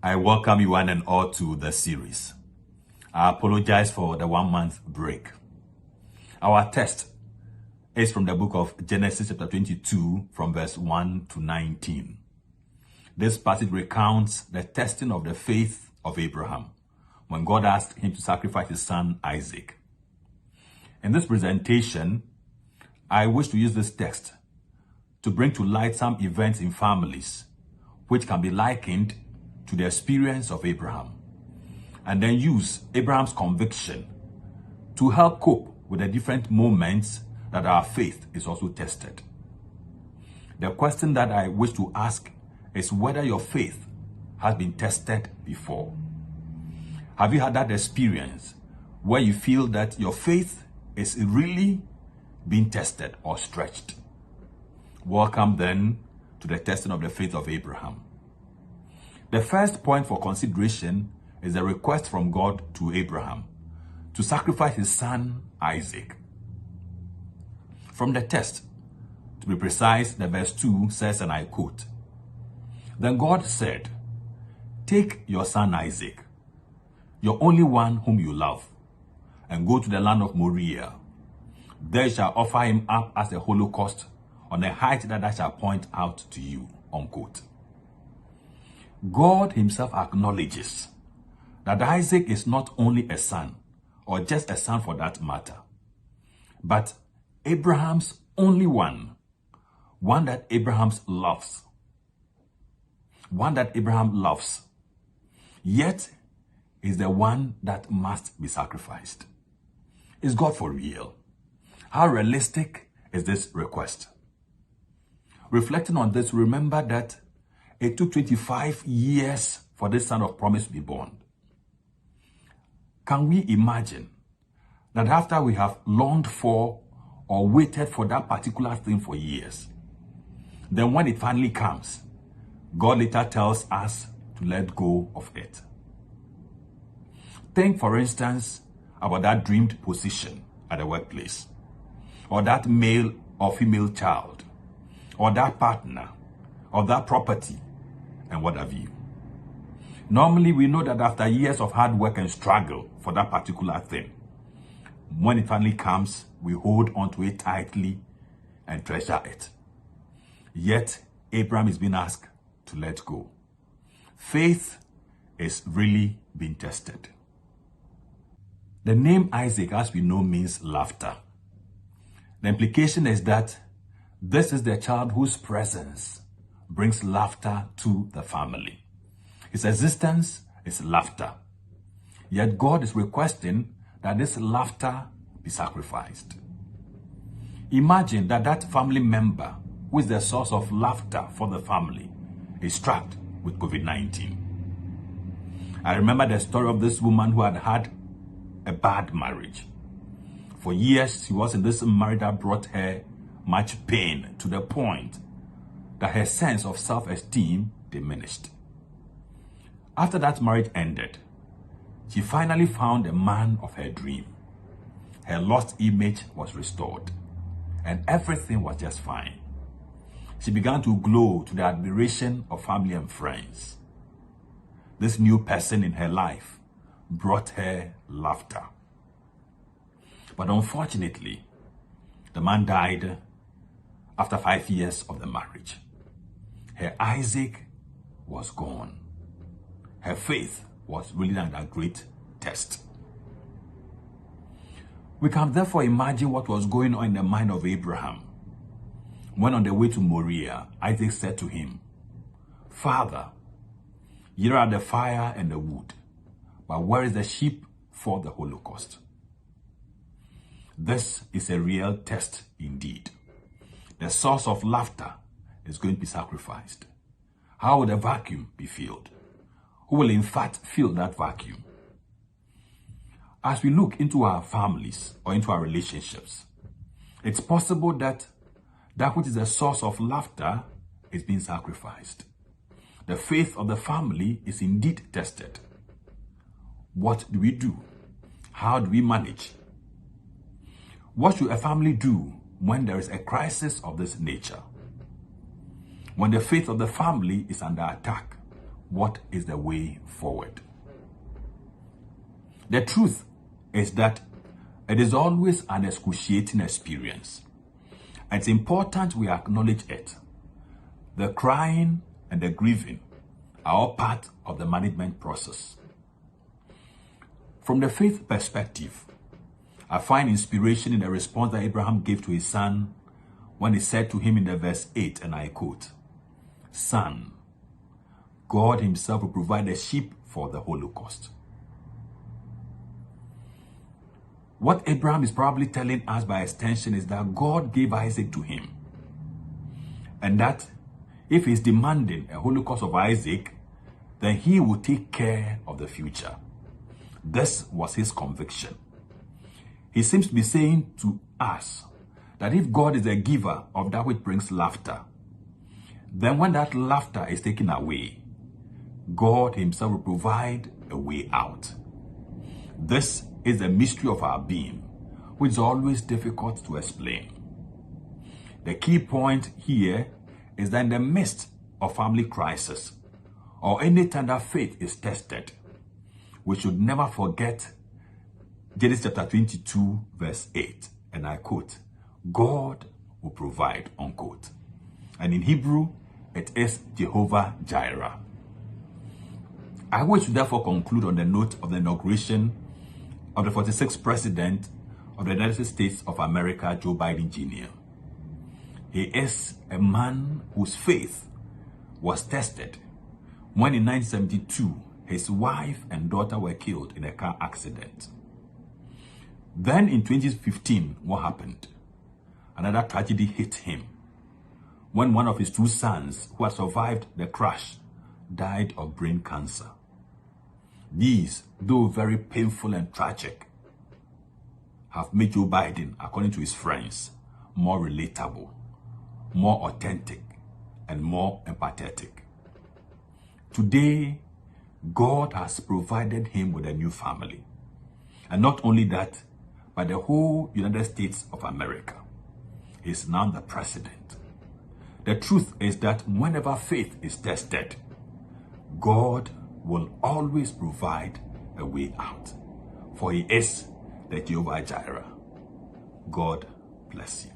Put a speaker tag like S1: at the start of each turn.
S1: I welcome you one and all to the series. I apologize for the 1 month break. Our text is from the book of Genesis chapter 22 from verse 1 to 19. This passage recounts the testing of the faith of Abraham when God asked him to sacrifice his son Isaac. In this presentation, I wish to use this text to bring to light some events in families which can be likened to the experience of Abraham, and then use Abraham's conviction to help cope with the different moments that our faith is also tested. The question that I wish to ask is whether your faith has been tested before. Have you had that experience where you feel that your faith is really being tested or stretched? Welcome then to the testing of the faith of Abraham. The first point for consideration is a request from God to Abraham to sacrifice his son Isaac. From the text, to be precise, the verse 2 says, and I quote, "Then God said, 'Take your son Isaac, your only one whom you love, and go to the land of Moriah. There you shall offer him up as a holocaust on a height that I shall point out to you,'" unquote. God himself acknowledges that Isaac is not only a son, or just a son for that matter, but Abraham's only one that Abraham loves. One that Abraham loves, yet is the one that must be sacrificed. Is God for real? How realistic is this request? Reflecting on this, remember that it took 25 years for this son of promise to be born. Can we imagine that after we have longed for or waited for that particular thing for years, then when it finally comes, God later tells us to let go of it? Think, for instance, about that dreamed position at the workplace, or that male or female child, or that partner, or that property, and what have you. Normally, we know that after years of hard work and struggle for that particular thing, when it finally comes, we hold on to it tightly and treasure it. Yet, Abraham is being asked to let go. Faith is really being tested. The name Isaac, as we know, means laughter. The implication is that this is the child whose presence brings laughter to the family. His existence is laughter. Yet God is requesting that this laughter be sacrificed. Imagine that that family member who is the source of laughter for the family is trapped with COVID-19. I remember the story of this woman who had had a bad marriage. For years, she was in this marriage that brought her much pain to the point that her sense of self-esteem diminished. After that marriage ended, she finally found the man of her dream. Her lost image was restored, and everything was just fine. She began to glow to the admiration of family and friends. This new person in her life brought her laughter. But unfortunately, the man died after 5 years of the marriage. Her Isaac was gone. Her faith was really under great test. We can therefore imagine what was going on in the mind of Abraham when on the way to Moriah, Isaac said to him, "Father, here are the fire and the wood, but where is the sheep for the holocaust?" This is a real test indeed. The source of laughter is going to be sacrificed. How will the vacuum be filled? Who will in fact fill that vacuum? As we look into our families or into our relationships, it's possible that that which is the source of laughter is being sacrificed. The faith of the family is indeed tested. What do we do? How do we manage? What should a family do when there is a crisis of this nature? When the faith of the family is under attack, what is the way forward. The truth is that it is always an excruciating experience. It's important we acknowledge it. The crying and the grieving are all part of the management process. From the faith perspective, I find inspiration in the response that Abraham gave to his son when he said to him in the verse 8, and I quote, "Son, God himself will provide a sheep for the Holocaust." What Abraham is probably telling us by extension is that God gave Isaac to him. And that if he's demanding a Holocaust of Isaac, then he will take care of the future. This was his conviction. He seems to be saying to us that if God is a giver of that which brings laughter, then when that laughter is taken away, God himself will provide a way out. This is the mystery of our being, which is always difficult to explain. The key point here is that in the midst of family crisis, or any time that faith is tested, we should never forget Genesis chapter 22, verse 8, and I quote, "God will provide," unquote. And in Hebrew, it is Jehovah Jireh. I wish to therefore conclude on the note of the inauguration of the 46th President of the United States of America, Joe Biden Jr. He is a man whose faith was tested when in 1972, his wife and daughter were killed in a car accident. Then in 2015, what happened? Another tragedy hit him when one of his two sons, who had survived the crash, died of brain cancer. These, though very painful and tragic, have made Joe Biden, according to his friends, more relatable, more authentic, and more empathetic. Today, God has provided him with a new family. And not only that, but the whole United States of America. He is now the president. The truth is that whenever faith is tested, God will always provide a way out. For he is the Jehovah Jireh. God bless you.